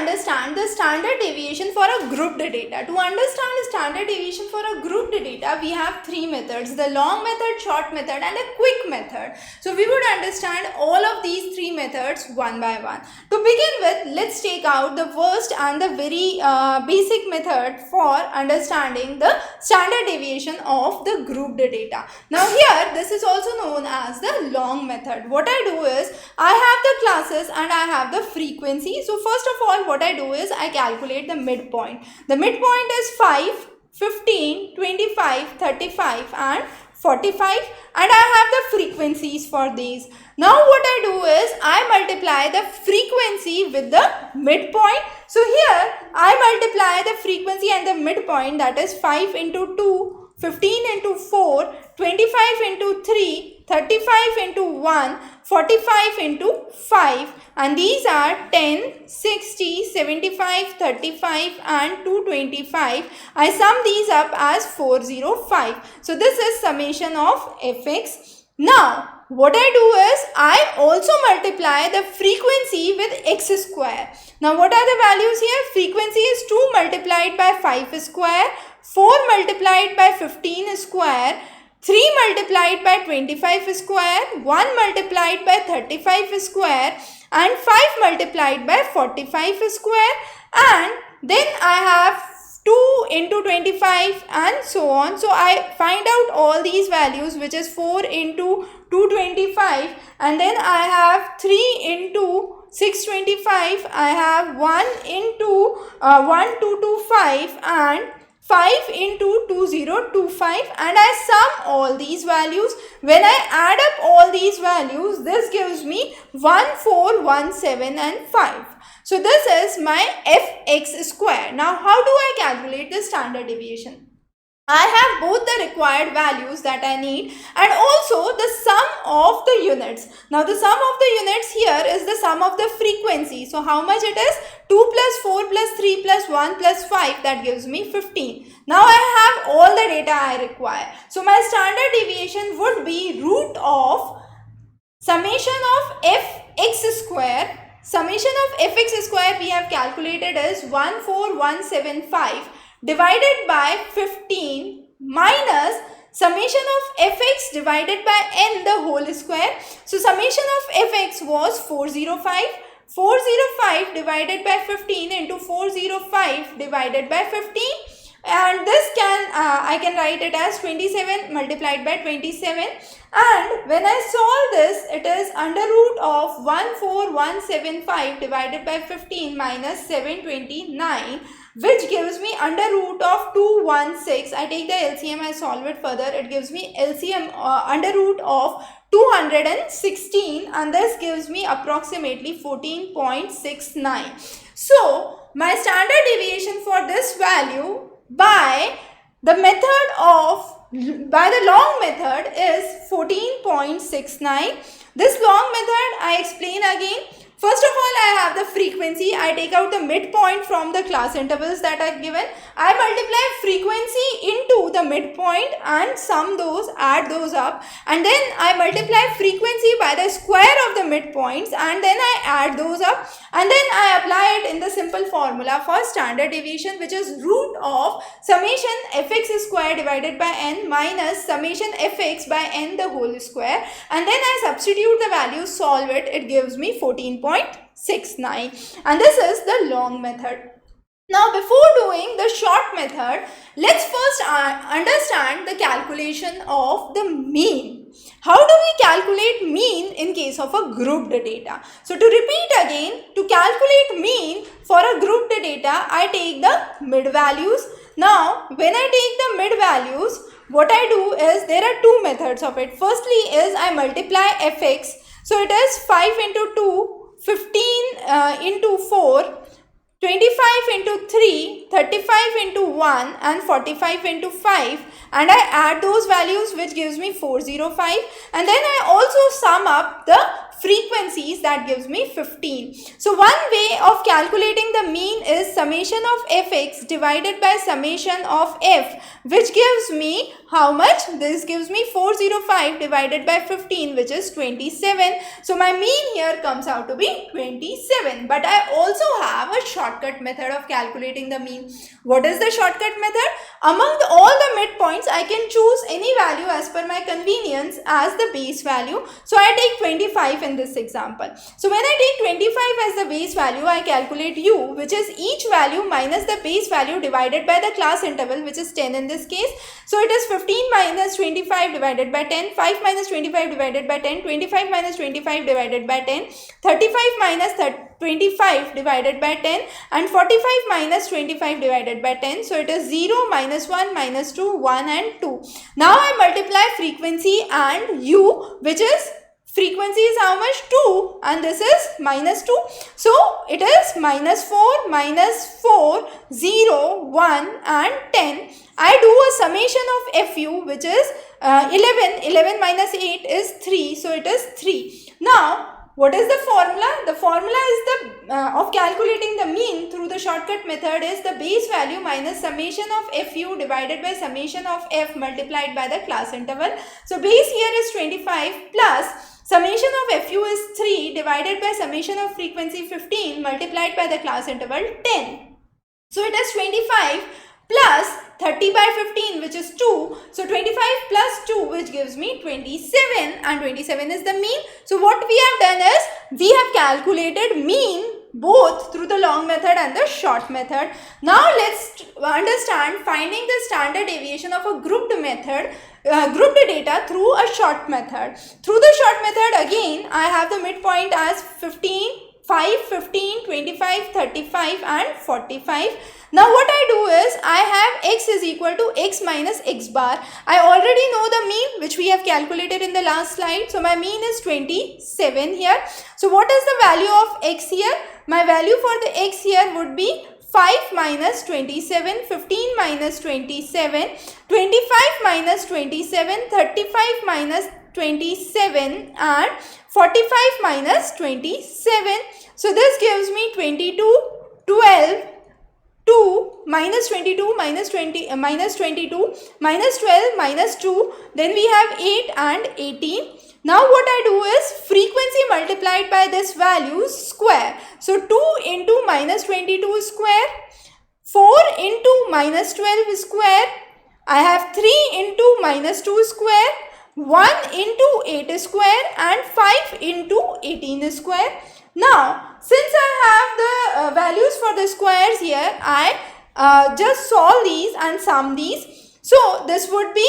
understand the standard deviation for a grouped data. To understand the standard deviation for a grouped data, we have three methods: the long method, short method, and a quick method. So we would understand all of these three methods one by one. To begin with, let's take out the first and the very basic method for understanding the standard deviation of the grouped data. Now here, this is also known as the long method. What I do is, I have the classes and I have the frequency. So first of all, what I do is I calculate the midpoint. The midpoint is 5, 15, 25, 35 and 45, and I have the frequencies for these. Now what I do is I multiply the frequency with the midpoint. So here I multiply the frequency and the midpoint, that is 5 into 2, 15 into 4, 25 into 3, 35 into 1, 45 into 5, and these are 10, 60, 75, 35 and 225. I sum these up as 405. So this is summation of fx. Now what I do is I also multiply the frequency with x square. Now what are the values here? Frequency is 2 multiplied by 5 square, 4 multiplied by 15 square, 3 multiplied by 25 square, 1 multiplied by 35 square and 5 multiplied by 45 square, and then I have 2 into 25 and so on. So I find out all these values, which is 4 into 225, and then I have 3 into 625, I have 1 into 1225 and 5 into 2025, and I sum all these values. When I add up all these values, this gives me 1417 and 5. So this is my fx square. Now how do I calculate the standard deviation? I have both the required values that I need and also the sum of the units. Now the sum of the units here is the sum of the frequency. So how much it is? 2 plus 4 plus 3 plus 1 plus 5, that gives me 15. Now I have all the data I require. So my standard deviation would be root of summation of fx square. Summation of fx square we have calculated is 14175 divided by 15 minus summation of fx divided by n the whole square. So summation of fx was 405. 405 divided by 15 into 405 divided by 15, and this I can write it as 27 multiplied by 27, and when I solve this, it is under root of 14175 divided by 15 minus 729, which gives me under root of 216. I take the LCM, I solve it further, it gives me LCM under root of 216, and this gives me approximately 14.69. So my standard deviation for this value by the long method is 14.69. This long method I explain again. First of all, I have the frequency. I take out the midpoint from the class intervals that are given. I multiply frequency into the midpoint and sum those, add those up, and then I multiply frequency by the square of the midpoints, and then I add those up, and then I apply it in the simple formula for standard deviation, which is root of summation fx square divided by n minus summation fx by n the whole square, and then I substitute the values, solve it, it gives me 14.69, and this is the long method. Now before doing the short method, let's first understand the calculation of the mean. How do we calculate mean in case of a grouped data? So to repeat again, to calculate mean for a grouped data, I take the mid values. Now when I take the mid values, what I do is, there are two methods of it. Firstly is I multiply fx. So it is 5 into 2, 15 into 4, 25 into 3, 35 into 1 and 45 into 5, and I add those values, which gives me 405, and then I also sum up the frequencies, that gives me 15. So one way of calculating the mean is summation of fx divided by summation of f, which gives me how much? This gives me 405 divided by 15, which is 27. So my mean here comes out to be 27. But I also have a shortcut method of calculating the mean. What is the shortcut method? Among all the midpoints, I can choose any value as per my convenience as the base value. So I take 25 in this example. So when I take 25 as the base value, I calculate u, which is each value minus the base value divided by the class interval, which is 10 in this case. So it is 15 minus 25 divided by 10, 5 minus 25 divided by 10, 25 minus 25 divided by 10, 35 minus 25 divided by 10, and 45 minus 25 divided by 10. So it is 0, minus 1, minus 2, 1 and 2. Now I multiply frequency and u, which is frequency is how much? 2, and this is minus 2. So it is minus 4, minus 4, 0, 1 and 10. I do a summation of fu, which is 11. 11 minus 8 is 3. So it is 3. Now what is the formula? The formula is the of calculating the mean through the shortcut method is the base value minus summation of fu divided by summation of f multiplied by the class interval. So base here is 25 plus summation of fu is 3 divided by summation of frequency 15 multiplied by the class interval 10. So it is 25 plus 30 by 15, which is 2. So 25 plus 2, which gives me 27, and 27 is the mean. So what we have done is we have calculated mean both through the long method and the short method. Now let's understand finding the standard deviation of a grouped method, grouped data through a short method. Through the short method, again I have the midpoint as 15, 5, 15, 25, 35 and 45. Now what I do is I have x is equal to x minus x bar. I already know the mean, which we have calculated in the last slide. So my mean is 27 here. So what is the value of x here? My value for the x here would be 5 minus 27, 15 minus 27, 25 minus 27, 35 minus 27 and 45 minus 27. So this gives me 22, 12, 2 minus 22 minus 20 minus 22 minus 12 minus 2, then we have 8 and 18. Now what I do is frequency multiplied by this value square. So 2 into minus 22 square, 4 into minus 12 square, I have 3 into minus 2 square, 1 into 8 square and 5 into 18 square. Now, since I have the values for the squares here, I just solve these and sum these. So, this would be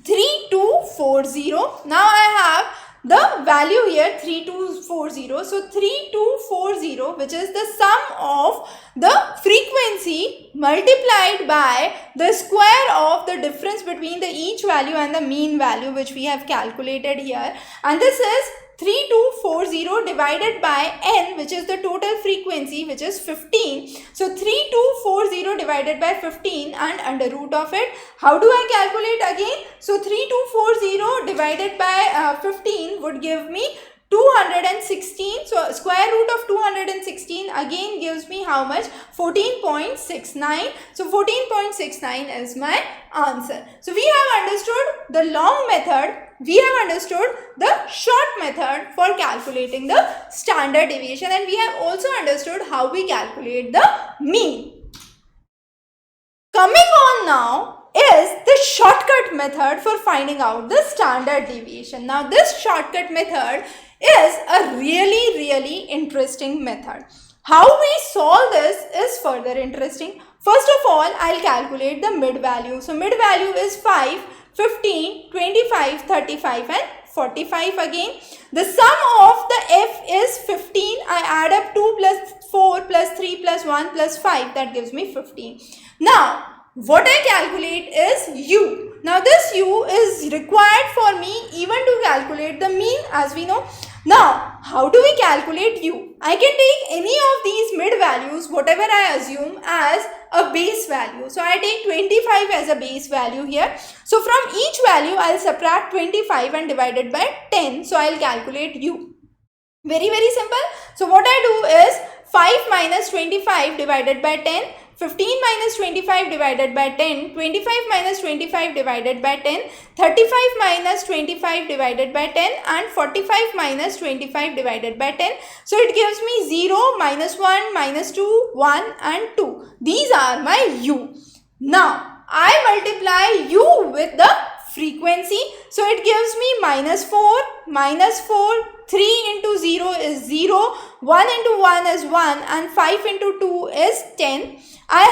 3240. Now, I have the value here 3240. So, 3240, which is the sum of the frequency multiplied by the square of the difference between the each value and the mean value, which we have calculated here. And this is 3240 divided by n, which is the total frequency, which is 15. So 3240 divided by 15 and under root of it. How do I calculate again? So 3240 divided by 15 would give me 216. So square root of 216 again gives me how much? 14.69. So 14.69 is my answer. So we have understood the long method. We have understood the short method for calculating the standard deviation, and we have also understood how we calculate the mean. Coming on now is the shortcut method for finding out the standard deviation. Now this shortcut method is a really interesting method. How we solve this is further interesting. First of all, I'll calculate the mid value. So mid value is 5, 15, 25, 35 and 45 again. The sum of the f is 15. I add up 2 plus 4 plus 3 plus 1 plus 5. That gives me 15. Now, what I calculate is u. Now, this u is required for me even to calculate the mean, as we know. Now, how do we calculate u? I can take any of these mid values, whatever I assume, as a base value. So, I take 25 as a base value here. So, from each value, I will subtract 25 and divide it by 10. So, I will calculate u. Very simple. So, what I do is 5 minus 25 divided by 10. 15 minus 25 divided by 10, 25 minus 25 divided by 10, 35 minus 25 divided by 10 and 45 minus 25 divided by 10. So it gives me 0, minus 1, minus 2, 1 and 2. These are my u. Now I multiply u with the frequency. So it gives me minus 4, 3 into 0 is 0, 1 into 1 is 1 and 5 into 2 is 10. I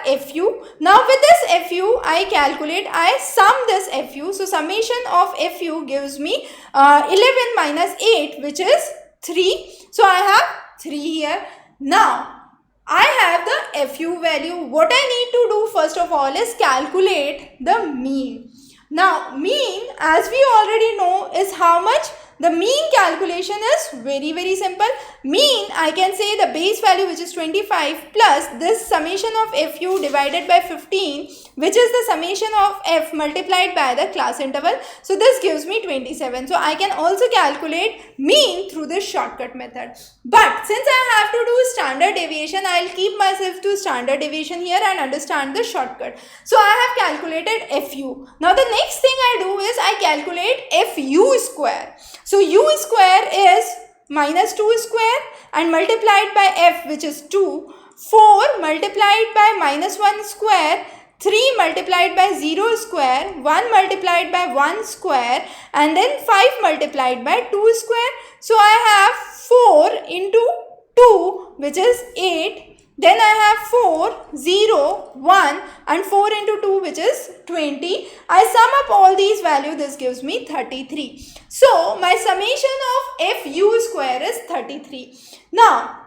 have FU. Now with this FU I sum this FU. So summation of FU gives me 11 minus 8, which is 3. So I have 3 here. Now I have the FU value. What I need to do first of all is calculate the mean. Now mean, as we already know, is how much? The mean calculation is very simple. Mean, I can say the base value, which is 25, plus this summation of FU divided by 15, which is the summation of F multiplied by the class interval. So this gives me 27. So I can also calculate mean through this shortcut method. But since I have to do standard deviation, I will keep myself to standard deviation here and understand the shortcut. So I have calculated FU. Now the next thing I do is I calculate FU square. So u square is minus 2 square and multiplied by f, which is 2, 4 multiplied by minus 1 square, 3 multiplied by 0 square, 1 multiplied by 1 square and then 5 multiplied by 2 square. So I have 4 into 2, which is 8. Then I have 4, 0, 1 and 4 into 2, which is 20. I sum up all these values. This gives me 33. So my summation of FU square is 33. Now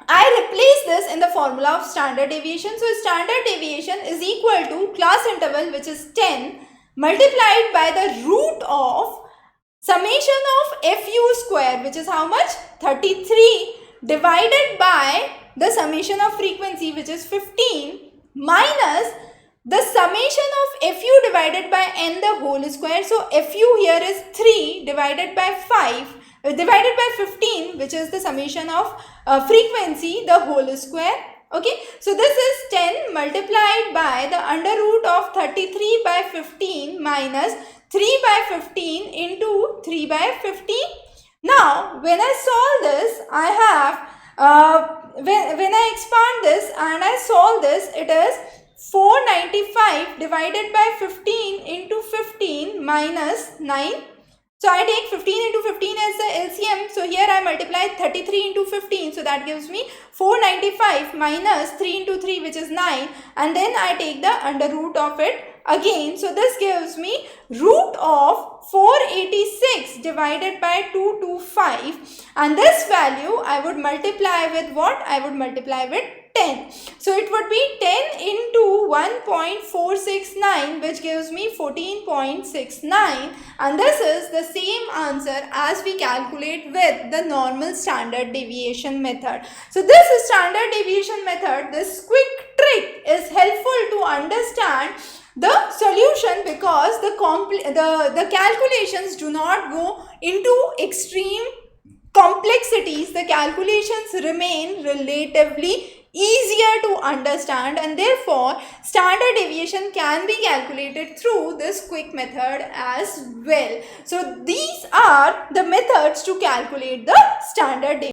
I replace this in the formula of standard deviation. So standard deviation is equal to class interval, which is 10, multiplied by the root of summation of FU square, which is how much? 33, divided by the summation of frequency, which is 15, minus the summation of FU divided by n the whole square. So FU here is 3 divided by 5 divided by 15, which is the summation of frequency, the whole square. Okay, so this is 10 multiplied by the under root of 33 by 15 minus 3 by 15 into 3 by 15. Now when I solve this, I have when I expand this and I solve this, it is 495 divided by 15 into 15 minus 9. So I take 15 into 15 as the LCM. So here I multiply 33 into 15. So that gives me 495 minus 3 into 3, which is 9. And then I take the under root of it again. So this gives me root of 486 divided by 225. And this value I would multiply with what? I would multiply with 10. So it would be 10 into 1.469, which gives me 14.69, and this is the same answer as we calculate with the normal standard deviation method. So this standard deviation method, this quick trick is helpful to understand the solution, because the calculations do not go into extreme complexities. The calculations remain relatively easier to understand, and therefore standard deviation can be calculated through this quick method as well. So these are the methods to calculate the standard deviation.